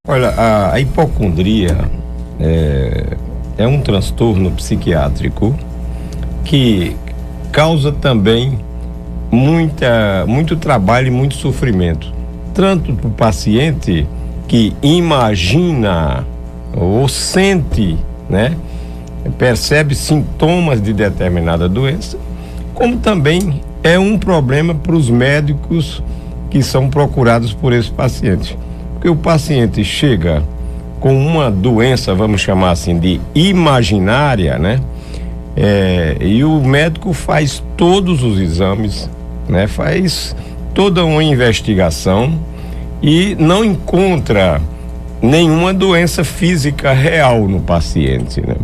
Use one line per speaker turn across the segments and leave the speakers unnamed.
Olha, a hipocondria é um transtorno psiquiátrico que causa também muito trabalho e muito sofrimento, tanto para o paciente que imagina ou sente, né, percebe sintomas de determinada doença, como também é um problema para os médicos que são procurados por esse paciente. Porque o paciente chega com uma doença, vamos chamar assim, de imaginária, né? E o médico faz todos os exames, né? Faz toda uma investigação e não encontra nenhuma doença física real no paciente, né?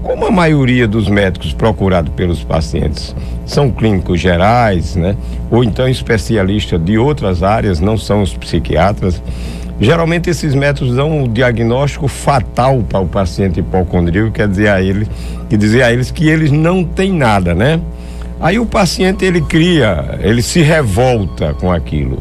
Como a maioria dos médicos procurados pelos pacientes são clínicos gerais, né? Ou então especialistas de outras áreas, não são os psiquiatras, geralmente esses médicos dão um diagnóstico fatal para o paciente hipocondríaco, quer dizer a eles que eles não têm nada, né? Aí o paciente ele se revolta com aquilo,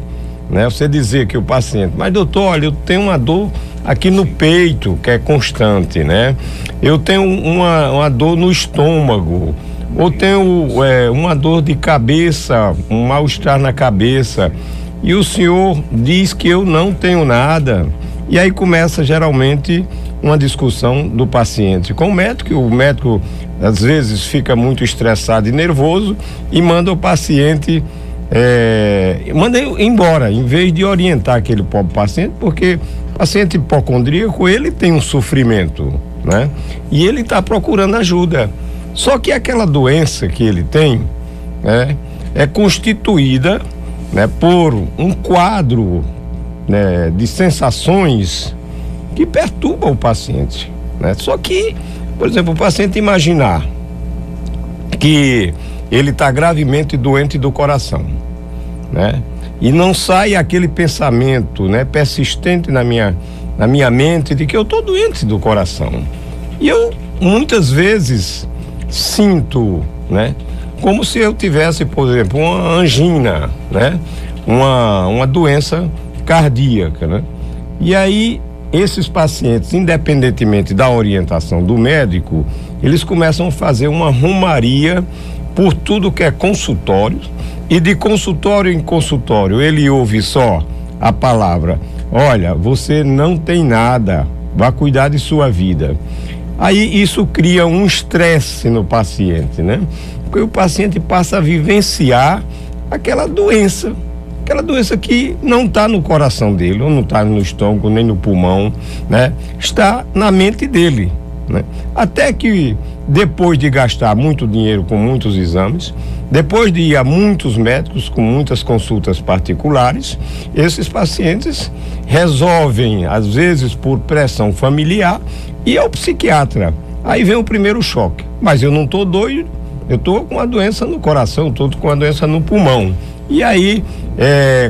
né? Você dizer que o paciente, mas doutor, olha, eu tenho uma dor aqui no peito que é constante, né? Eu tenho uma dor no estômago, ou tenho uma dor de cabeça, um mal-estar na cabeça, e o senhor diz que eu não tenho nada. E aí começa geralmente uma discussão do paciente com o médico às vezes fica muito estressado e nervoso e manda o paciente manda embora, em vez de orientar aquele pobre paciente, porque o paciente hipocondríaco, ele tem um sofrimento, né? E ele está procurando ajuda. Só que aquela doença que ele tem, né, é constituída, né, por um quadro, né, de sensações que perturbam o paciente, né? Só que, por exemplo, o paciente imaginar que ele está gravemente doente do coração, né? E não sai aquele pensamento, né, persistente na minha mente de que eu estou doente do coração. E eu muitas vezes sinto, né, como se eu tivesse, por exemplo, uma angina, né? Uma doença cardíaca, né? E aí, esses pacientes, independentemente da orientação do médico, eles começam a fazer uma romaria por tudo que é consultório, e de consultório em consultório ele ouve só a palavra: olha, você não tem nada, vá cuidar de sua vida. Aí isso cria um estresse no paciente, né? Porque o paciente passa a vivenciar aquela doença que não está no coração dele, ou não está no estômago, nem no pulmão, né? Está na mente dele, né? Até que depois de gastar muito dinheiro com muitos exames, depois de ir a muitos médicos com muitas consultas particulares, esses pacientes resolvem, às vezes por pressão familiar, ir ao psiquiatra. Aí vem o primeiro choque: mas eu não estou doido, eu estou com uma doença no coração, estou com uma doença no pulmão. E aí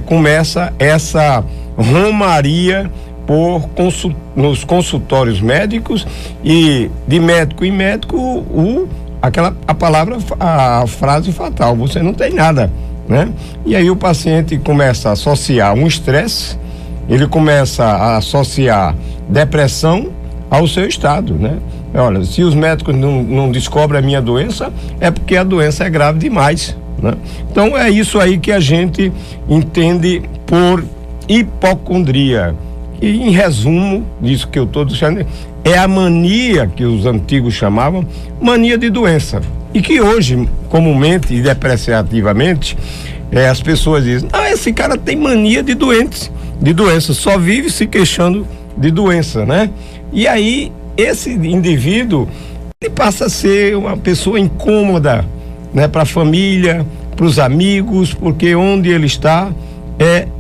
começa essa romaria nos consultórios médicos, e de médico em médico a frase fatal: você não tem nada, né? E aí o paciente começa a associar um estresse, ele começa a associar depressão ao seu estado, né? Olha, se os médicos não descobrem a minha doença, é porque a doença é grave demais, né? Então é isso aí que a gente entende por hipocondria. E em resumo, disso que eu estou dizendo, é a mania que os antigos chamavam mania de doença. E que hoje, comumente e depreciativamente, as pessoas dizem: ah, esse cara tem mania de doença, só vive se queixando de doença, né? E aí, esse indivíduo, ele passa a ser uma pessoa incômoda, né, para a família, para os amigos, porque onde ele está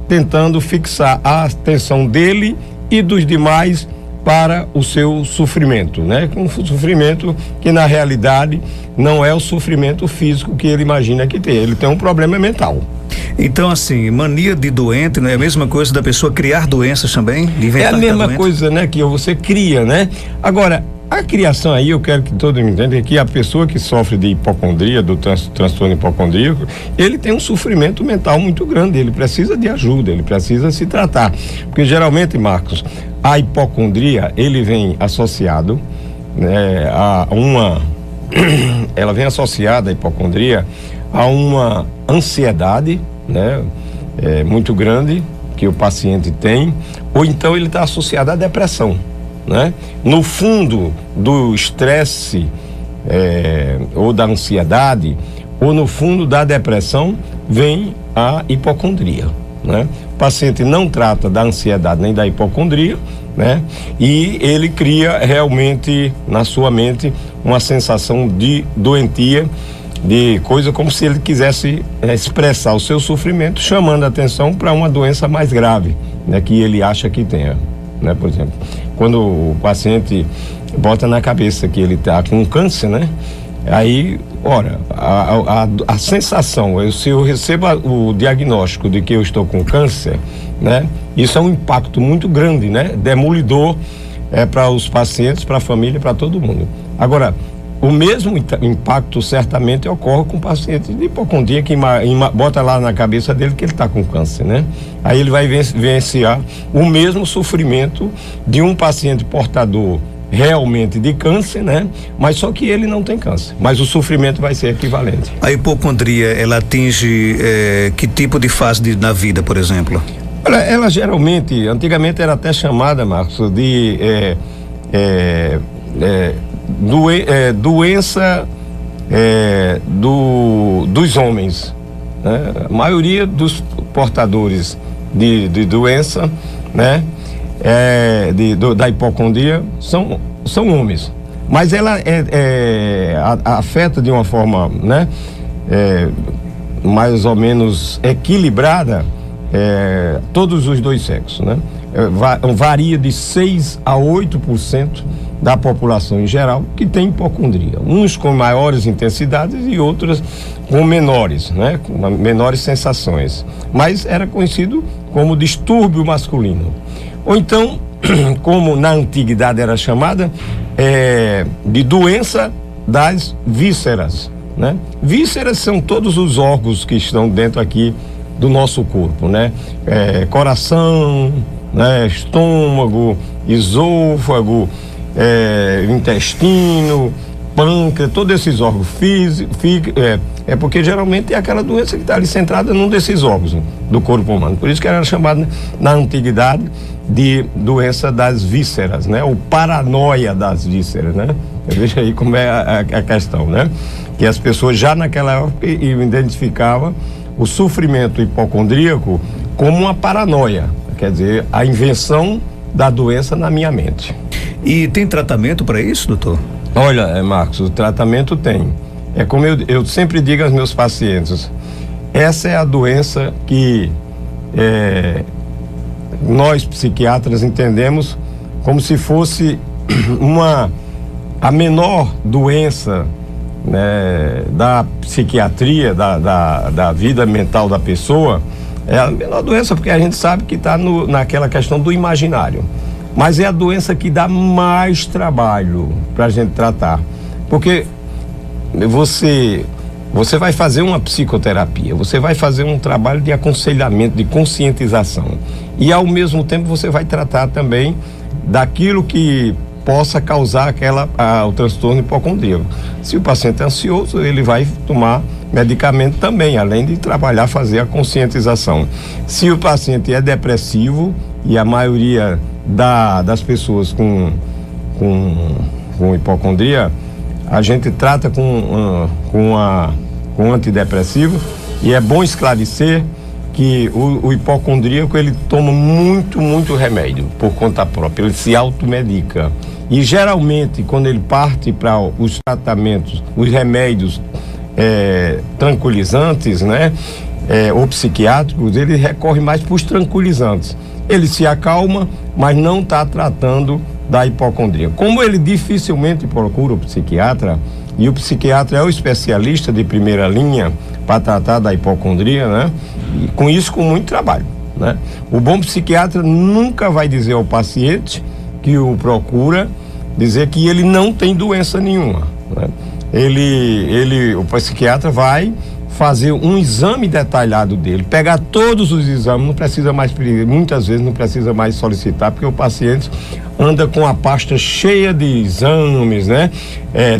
tentando fixar a atenção dele e dos demais para o seu sofrimento, né? Um sofrimento que na realidade não é o sofrimento físico que ele imagina que tem. Ele tem um problema mental.
Então, assim, mania de doente não é a mesma coisa da pessoa criar doenças também? De inventar
é a mesma coisa, né? Que você cria, né? Agora, A criação aí, eu quero que todo mundo entenda que a pessoa que sofre de hipocondria, do transtorno hipocondríaco, ele tem um sofrimento mental muito grande, ele precisa de ajuda, ele precisa se tratar. Porque geralmente, Marcos, a hipocondria, ele vem associado, né, ela vem associada, a hipocondria, a uma ansiedade, né, muito grande que o paciente tem, ou então ele está associado à depressão, né? No fundo do estresse ou da ansiedade, ou no fundo da depressão, vem a hipocondria, né? O paciente não trata da ansiedade nem da hipocondria, né? E ele cria realmente na sua mente uma sensação de doentia, de coisa como se ele quisesse expressar o seu sofrimento, chamando a atenção para uma doença mais grave, né, que ele acha que tenha, né? Por exemplo, quando o paciente bota na cabeça que ele está com câncer, né? Aí, ora, a sensação, se eu recebo o diagnóstico de que eu estou com câncer, né? Isso é um impacto muito grande, né? Demolidor para os pacientes, para a família, para todo mundo. Agora, o mesmo impacto certamente ocorre com o paciente de hipocondria que bota lá na cabeça dele que ele está com câncer, né? Aí ele vai vivenciar o mesmo sofrimento de um paciente portador realmente de câncer, né? Mas só que ele não tem câncer, mas o sofrimento vai ser equivalente.
A hipocondria, ela atinge que tipo de fase na vida, por exemplo?
Olha, ela geralmente, antigamente era até chamada, Marcos, de doença dos homens, né? A maioria dos portadores de doença, né? Da hipocondria são homens, mas ela afeta de uma forma, né? Mais ou menos equilibrada todos os dois sexos, né? Varia de 6 a 8% da população em geral que tem hipocondria, uns com maiores intensidades e outras com menores, né? Com menores sensações, mas era conhecido como distúrbio masculino, ou então como na antiguidade era chamada de doença das vísceras, né? Vísceras são todos os órgãos que estão dentro aqui do nosso corpo, né? Coração, né? Estômago, esôfago, intestino, pâncreas, todos esses órgãos físicos, porque geralmente é aquela doença que está ali centrada num desses órgãos do corpo humano. Por isso que era chamada na antiguidade de doença das vísceras, né? Ou paranoia das vísceras, né? Veja aí como é a questão, né? Que as pessoas já naquela época identificavam o sofrimento hipocondríaco como uma paranoia, quer dizer, a invenção da doença na minha mente.
E tem tratamento para isso, doutor?
Olha, Marcos, o tratamento tem. É como eu sempre digo aos meus pacientes, essa é a doença que nós psiquiatras entendemos como se fosse a menor doença, né, da psiquiatria, da vida mental da pessoa. É a menor doença porque a gente sabe que está naquela questão do imaginário, mas é a doença que dá mais trabalho para a gente tratar, porque você vai fazer uma psicoterapia, você vai fazer um trabalho de aconselhamento, de conscientização, e ao mesmo tempo você vai tratar também daquilo que possa causar o transtorno hipocondríaco. Se o paciente é ansioso, ele vai tomar medicamento também, além de trabalhar, fazer a conscientização. Se o paciente é depressivo, e a maioria das pessoas com hipocondria, a gente trata com antidepressivo, e é bom esclarecer que o hipocondríaco, ele toma muito remédio por conta própria, ele se automedica. E geralmente, quando ele parte para os tratamentos, os remédios tranquilizantes, né? Ou psiquiátricos, ele recorre mais para os tranquilizantes. Ele se acalma, mas não está tratando da hipocondria. Como ele dificilmente procura o psiquiatra, e o psiquiatra é o especialista de primeira linha para tratar da hipocondria, né? E com isso, com muito trabalho, né? O bom psiquiatra nunca vai dizer ao paciente que o procura dizer que ele não tem doença nenhuma, né? O psiquiatra vai fazer um exame detalhado dele, pegar todos os exames, não precisa mais, muitas vezes não precisa mais solicitar, porque o paciente anda com a pasta cheia de exames, né?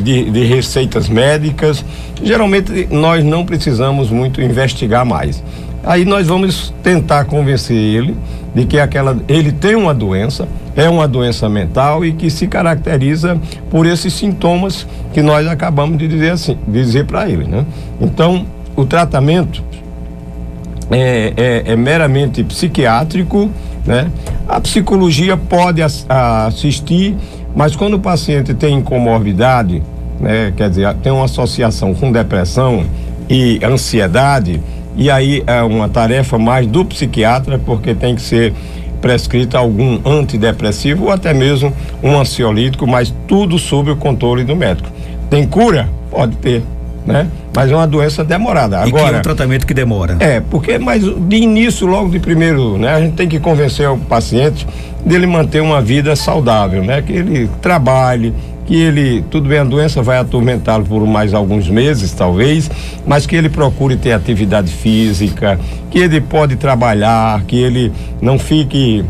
De receitas médicas. Geralmente nós não precisamos muito investigar mais. Aí nós vamos tentar convencer ele de que ele tem uma doença, é uma doença mental e que se caracteriza por esses sintomas que nós acabamos de dizer para ele, né? Então, o tratamento é meramente psiquiátrico, né? A psicologia pode assistir, mas quando o paciente tem comorbidade, né? Quer dizer, tem uma associação com depressão e ansiedade, e aí é uma tarefa mais do psiquiatra, porque tem que ser prescrito algum antidepressivo ou até mesmo um ansiolítico, mas tudo sob o controle do médico. Tem cura? Pode ter, né? Mas é uma doença demorada. Agora,
que é um tratamento que demora.
Mas de início, logo de primeiro, né? A gente tem que convencer o paciente dele manter uma vida saudável, né? Que ele trabalhe, tudo bem, a doença vai atormentá-lo por mais alguns meses, talvez, mas que ele procure ter atividade física, que ele pode trabalhar, que ele não fique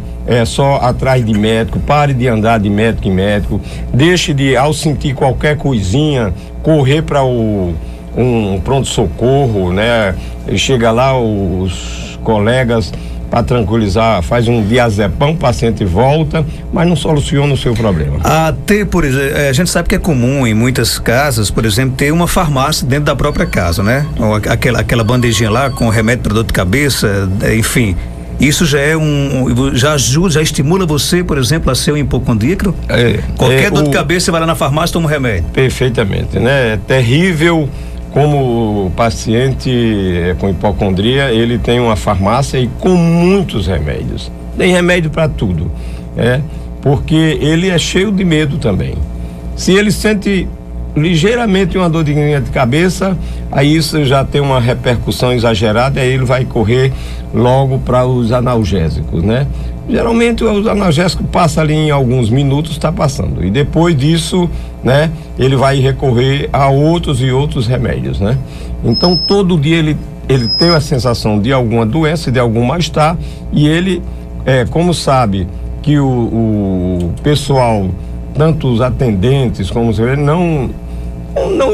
só atrás de médico, pare de andar de médico em médico, deixe de, ao sentir qualquer coisinha, correr para um pronto-socorro, né? Chega lá, os colegas, para tranquilizar, faz um diazepam, o paciente volta, mas não soluciona o seu problema.
Por exemplo, a gente sabe que é comum em muitas casas, por exemplo, ter uma farmácia dentro da própria casa, né? Ou aquela bandejinha lá com remédio para dor de cabeça, enfim. Isso já já ajuda, já estimula você, por exemplo, a ser um hipocondríaco? Qualquer dor de cabeça, você vai lá na farmácia e toma um remédio.
Perfeitamente, né? É terrível como o paciente com hipocondria, ele tem uma farmácia e com muitos remédios. Tem remédio para tudo, porque ele é cheio de medo também. Se ele sente ligeiramente uma dor de cabeça, aí isso já tem uma repercussão exagerada, aí ele vai correr logo para os analgésicos, né? Geralmente os analgésicos passam ali em alguns minutos, está passando, e depois disso, né, ele vai recorrer a outros e outros remédios, né? Então todo dia ele tem a sensação de alguma doença, de algum mal-estar, e ele, como sabe que o pessoal, tanto os atendentes como os não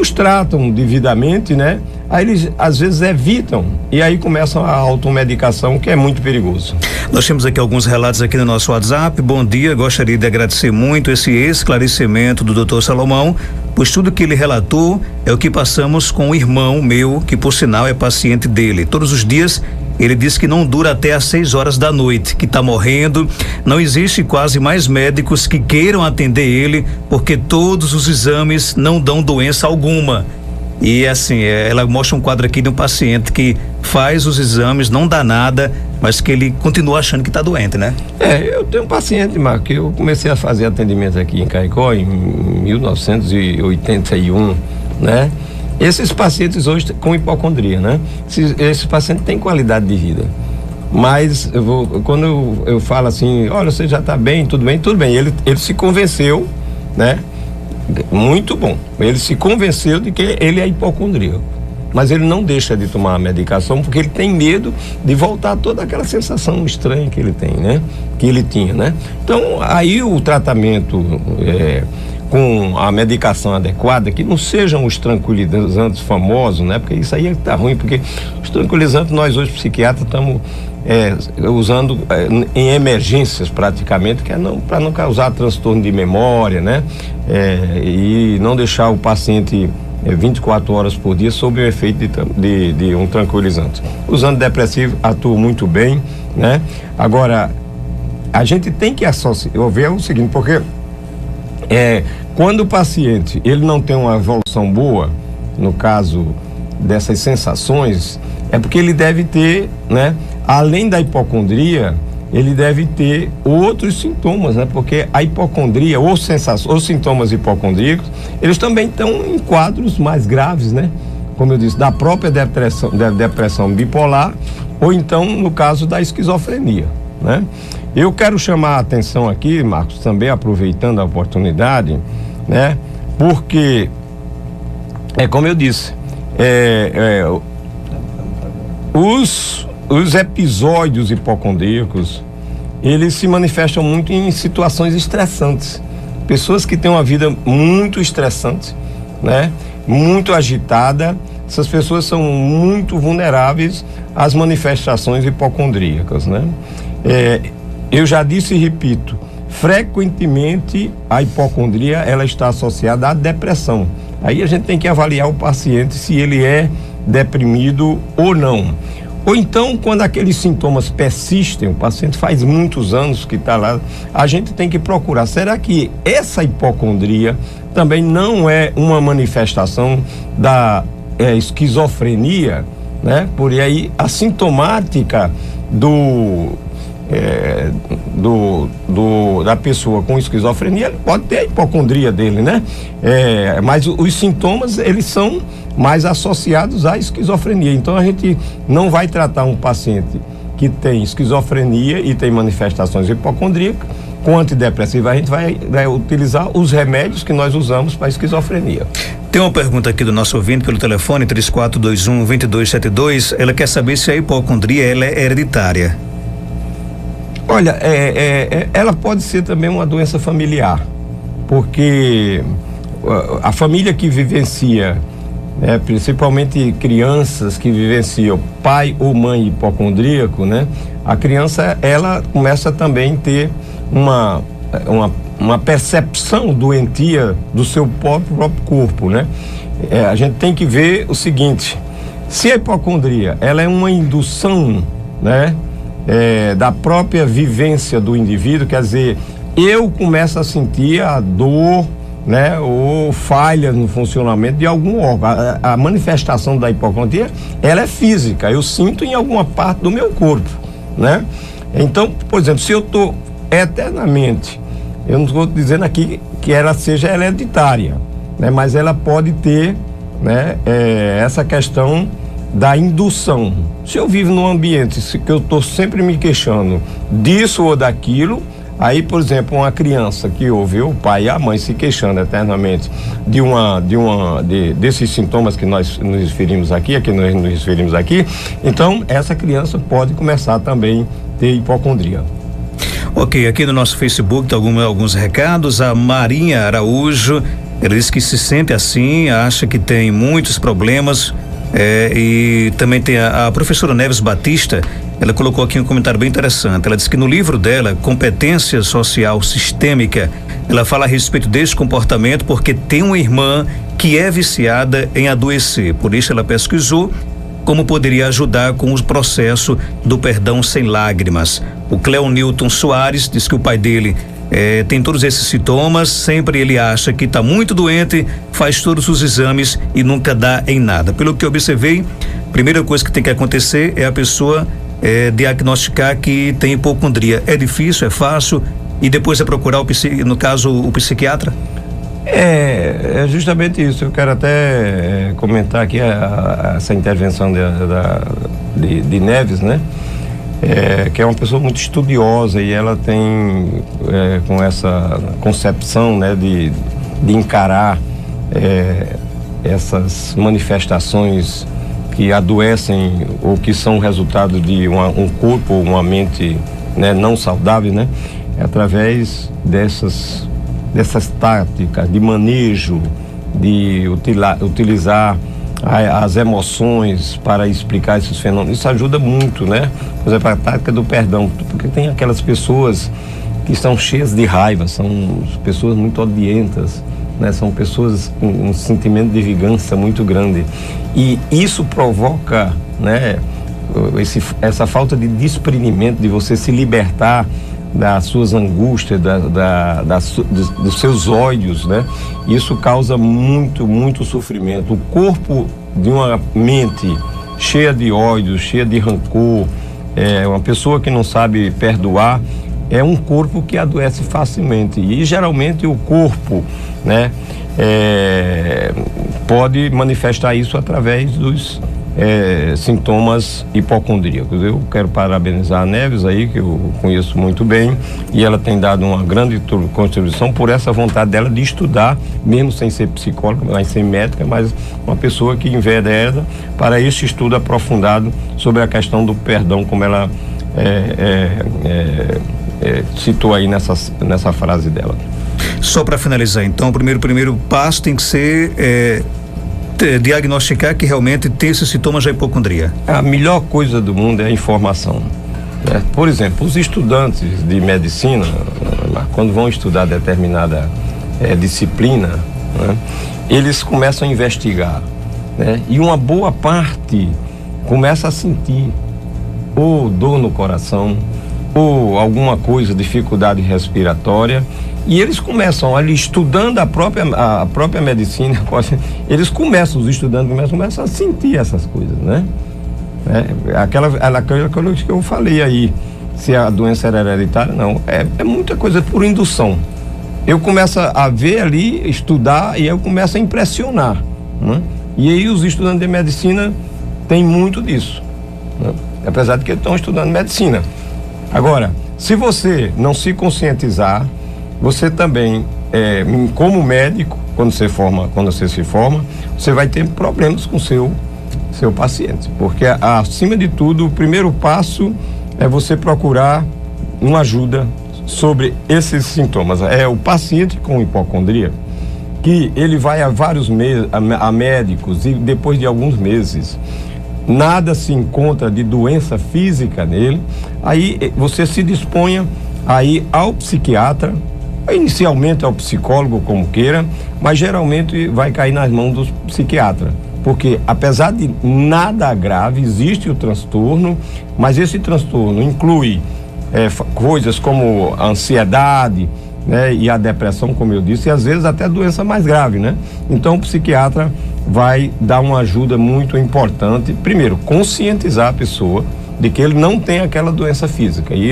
os tratam devidamente, né? Aí eles às vezes evitam e aí começam a automedicação, que é muito perigoso.
Nós temos aqui alguns relatos aqui no nosso WhatsApp. Bom dia, gostaria de agradecer muito esse esclarecimento do Dr. Salomão, pois tudo que ele relatou é o que passamos com um irmão meu, que por sinal é paciente dele. Todos os dias ele diz que não dura até às 6 horas da noite, que está morrendo. Não existe quase mais médicos que queiram atender ele, porque todos os exames não dão doença alguma. E assim, ela mostra um quadro aqui de um paciente que faz os exames, não dá nada, mas que ele continua achando que está doente, né?
Eu tenho um paciente, Marco, que eu comecei a fazer atendimento aqui em Caicó em 1981, né? Esses pacientes hoje com hipocondria, né? Esse paciente tem qualidade de vida, mas quando eu falo assim, olha, você já está bem, tudo bem, ele se convenceu, né? Muito bom, ele se convenceu de que ele é hipocondríaco, mas ele não deixa de tomar a medicação porque ele tem medo de voltar toda aquela sensação estranha que ele tem, né? Que ele tinha, né? Então aí o tratamento com a medicação adequada, que não sejam os tranquilizantes famosos, né? Porque isso aí é que tá ruim, porque os tranquilizantes nós hoje psiquiatras estamos usando em emergências praticamente, que é para não causar transtorno de memória, né? E não deixar o paciente 24 horas por dia sob o efeito de um tranquilizante. Os antidepressivos atuam muito bem, né? Agora, a gente tem que ver o seguinte, porque quando o paciente ele não tem uma evolução boa, no caso dessas sensações, é porque ele deve ter, né? Além da hipocondria, ele deve ter outros sintomas, né? Porque a hipocondria, os sintomas hipocondríacos, eles também estão em quadros mais graves, né? Como eu disse, da própria depressão bipolar, ou então no caso da esquizofrenia, né? Eu quero chamar a atenção aqui, Marcos, também aproveitando a oportunidade, né? Porque, como eu disse, os episódios hipocondríacos, eles se manifestam muito em situações estressantes. Pessoas que têm uma vida muito estressante, né? Muito agitada, essas pessoas são muito vulneráveis às manifestações hipocondríacas, né? Eu já disse e repito, frequentemente a hipocondria ela está associada à depressão. Aí a gente tem que avaliar o paciente se ele é deprimido ou não. Ou então, quando aqueles sintomas persistem, o paciente faz muitos anos que está lá, a gente tem que procurar. Será que essa hipocondria também não é uma manifestação da esquizofrenia, né? Por aí, a sintomática da pessoa com esquizofrenia, ele pode ter a hipocondria dele, né? Mas os sintomas, eles são mais associados à esquizofrenia. Então a gente não vai tratar um paciente que tem esquizofrenia e tem manifestações hipocondríacas com antidepressivo. A gente vai utilizar os remédios que nós usamos para a esquizofrenia.
Tem uma pergunta aqui do nosso ouvinte pelo telefone 3421-2272. Ela quer saber se a hipocondria ela é hereditária.
Olha, ela pode ser também uma doença familiar, porque a família que vivencia, né, principalmente crianças que vivenciam pai ou mãe hipocondríaco, né, a criança ela começa também a ter uma percepção doentia do seu próprio corpo, né? A gente tem que ver o seguinte: se a hipocondria ela é uma indução, né, da própria vivência do indivíduo, quer dizer, eu começo a sentir a dor, né, ou falha no funcionamento de algum órgão. A manifestação da hipocondria, ela é física, eu sinto em alguma parte do meu corpo, né? Então, por exemplo, se eu estou eternamente, eu não estou dizendo aqui que ela seja hereditária, né, mas ela pode ter, né, essa questão da indução. Se eu vivo num ambiente que eu estou sempre me queixando disso ou daquilo, aí, por exemplo, uma criança que ouve o pai e a mãe se queixando eternamente desses sintomas que nós nos referimos aqui, então essa criança pode começar também a ter hipocondria.
Ok, aqui no nosso Facebook tem alguns recados. A Marinha Araújo, ela diz que se sente assim, acha que tem muitos problemas. E também tem a professora Neves Batista, ela colocou aqui um comentário bem interessante. Ela disse que no livro dela, Competência Social Sistêmica, ela fala a respeito desse comportamento porque tem uma irmã que é viciada em adoecer. Por isso ela pesquisou como poderia ajudar com o processo do perdão sem lágrimas. O Cleonilton Soares diz que o pai dele tem todos esses sintomas, sempre ele acha que está muito doente, faz todos os exames e nunca dá em nada. Pelo que eu observei, a primeira coisa que tem que acontecer é a pessoa diagnosticar que tem hipocondria. É difícil, é fácil, e depois é procurar o psiquiatra?
É justamente isso. Eu quero até comentar aqui essa intervenção de Neves, né? Que é uma pessoa muito estudiosa e ela tem com essa concepção, né, de encarar essas manifestações que adoecem ou que são resultado de um corpo ou uma mente, né, não saudável, né? Através dessas táticas de manejo, de utilizar as emoções para explicar esses fenômenos. Isso ajuda muito, né? Por exemplo, a tática do perdão, porque tem aquelas pessoas que estão cheias de raiva, são pessoas muito odientas, né? São pessoas com um sentimento de vingança muito grande, e isso provoca, né, essa falta de desprendimento, de você se libertar das suas angústias, dos seus ódios, né? Isso causa muito sofrimento. O corpo de uma mente cheia de ódio, cheia de rancor, uma pessoa que não sabe perdoar, é um corpo que adoece facilmente. E geralmente o corpo, né, pode manifestar isso através sintomas hipocondríacos. Eu quero parabenizar a Neves aí, que eu conheço muito bem, e ela tem dado uma grande contribuição por essa vontade dela de estudar, mesmo sem ser psicóloga, mas sem médica, mas uma pessoa que envereda para esse estudo aprofundado sobre a questão do perdão, como ela citou aí nessa frase dela.
Só para finalizar, então, o primeiro passo tem que ser diagnosticar que realmente tem esses sintomas da hipocondria.
A melhor coisa do mundo é a informação. Por exemplo, os estudantes de medicina, quando vão estudar determinada disciplina, né, eles começam a investigar, né, e uma boa parte começa a sentir ou dor no coração, ou alguma coisa, dificuldade respiratória, e eles começam ali estudando a própria medicina, eles começam, os estudantes começam a sentir essas coisas, né? Aquela coisa que eu falei aí, se a doença era hereditária, não, é muita coisa por indução. Eu começo a ver ali, estudar, e eu começo a impressionar, né? E aí os estudantes de medicina têm muito disso, né? Apesar de que estão estudando medicina. Agora, se você não se conscientizar, você também, como médico, quando você se forma, você vai ter problemas com seu paciente, porque acima de tudo, o primeiro passo é você procurar uma ajuda sobre esses sintomas. É o paciente com hipocondria, que ele vai a vários meses a médicos, e depois de alguns meses nada se encontra de doença física nele, aí você se disponha a ir ao psiquiatra, inicialmente ao psicólogo, como queira, mas geralmente vai cair nas mãos do psiquiatra, porque apesar de nada grave, existe o transtorno, mas esse transtorno inclui coisas como a ansiedade, né, e a depressão, como eu disse, e às vezes até doença mais grave, né? Então o psiquiatra vai dar uma ajuda muito importante, primeiro, conscientizar a pessoa de que ele não tem aquela doença física, e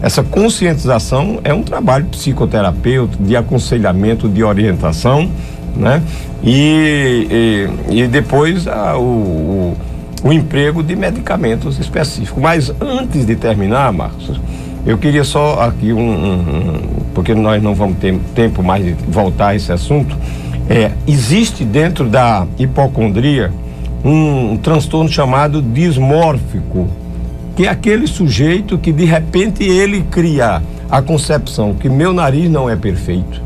essa conscientização é um trabalho psicoterapêutico, de aconselhamento, de orientação, né? E depois o emprego de medicamentos específicos. Mas antes de terminar, Marcos, eu queria só aqui porque nós não vamos ter tempo mais de voltar a esse assunto. Existe dentro da hipocondria um transtorno chamado dismórfico, que é aquele sujeito que de repente ele cria a concepção que meu nariz não é perfeito,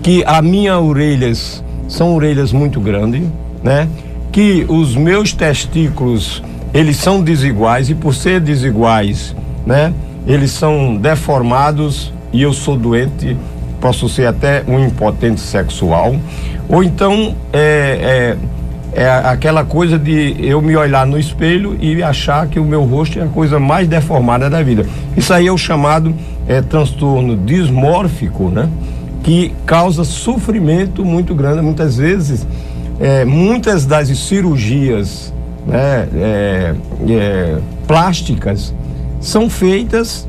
que as minhas orelhas são orelhas muito grandes, né? Que os meus testículos, eles são desiguais, e por ser desiguais, né, eles são deformados, e eu sou doente, posso ser até um impotente sexual. Ou então é aquela coisa de eu me olhar no espelho e achar que o meu rosto é a coisa mais deformada da vida. Isso aí é o chamado transtorno dismórfico, né? Que causa sofrimento muito grande. Muitas vezes, muitas das cirurgias, né, plásticas são feitas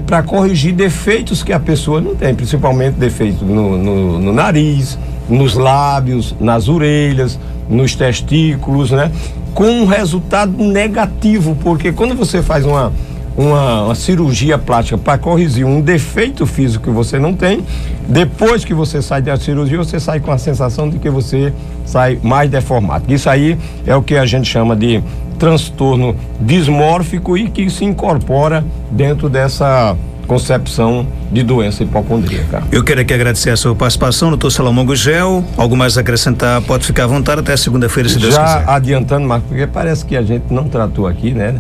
para corrigir defeitos que a pessoa não tem, principalmente defeitos no nariz, nos lábios, nas orelhas, nos testículos, né? Com um resultado negativo, porque quando você faz uma cirurgia plástica para corrigir um defeito físico que você não tem, depois que você sai da cirurgia, você sai com a sensação de que você sai mais deformado. Isso aí é o que a gente chama de transtorno dismórfico, e que se incorpora dentro dessa concepção de doença hipocondríaca.
Eu quero aqui agradecer a sua participação, doutor Salomão Gugel. Algo mais a acrescentar, pode ficar à vontade até segunda-feira, se Deus quiser.
Já adiantando, Marcos, porque parece que a gente não tratou aqui, né?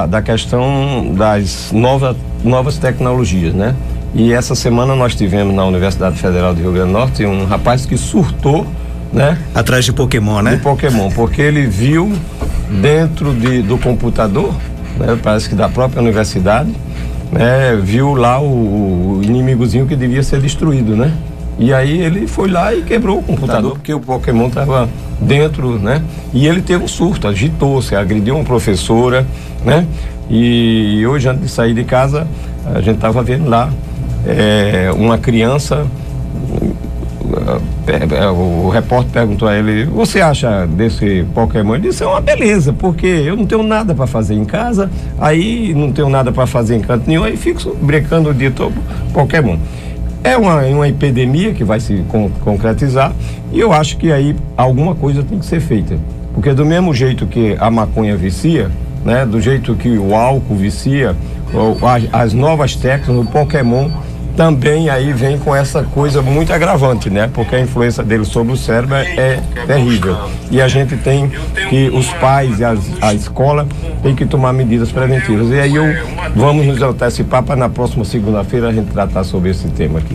Da questão das novas tecnologias, né? E essa semana nós tivemos na Universidade Federal do Rio Grande do Norte um rapaz que surtou, né?
Atrás de Pokémon, né?
De Pokémon, porque ele viu dentro do computador, né? Parece que da própria universidade, né? Viu lá o inimigozinho que devia ser destruído, né? E aí ele foi lá e quebrou o computador, porque o Pokémon estava dentro, né? E ele teve um surto, agitou-se, agrediu uma professora, né? E hoje, antes de sair de casa, a gente estava vendo lá uma criança O repórter perguntou a ele: você acha desse Pokémon? Ele disse: é uma beleza, porque eu não tenho nada para fazer em casa, aí não tenho nada para fazer em canto nenhum, aí fico brincando o dia todo Pokémon. É uma epidemia que vai se concretizar, e eu acho que aí alguma coisa tem que ser feita, porque do mesmo jeito que a maconha vicia, né, do jeito que o álcool vicia, as novas técnicas, o Pokémon também aí vem com essa coisa muito agravante, né? Porque a influência dele sobre o cérebro é terrível. E a gente tem que, os pais e a escola tem que tomar medidas preventivas. E aí vamos nos antecipar para na próxima segunda-feira a gente tratar sobre esse tema aqui.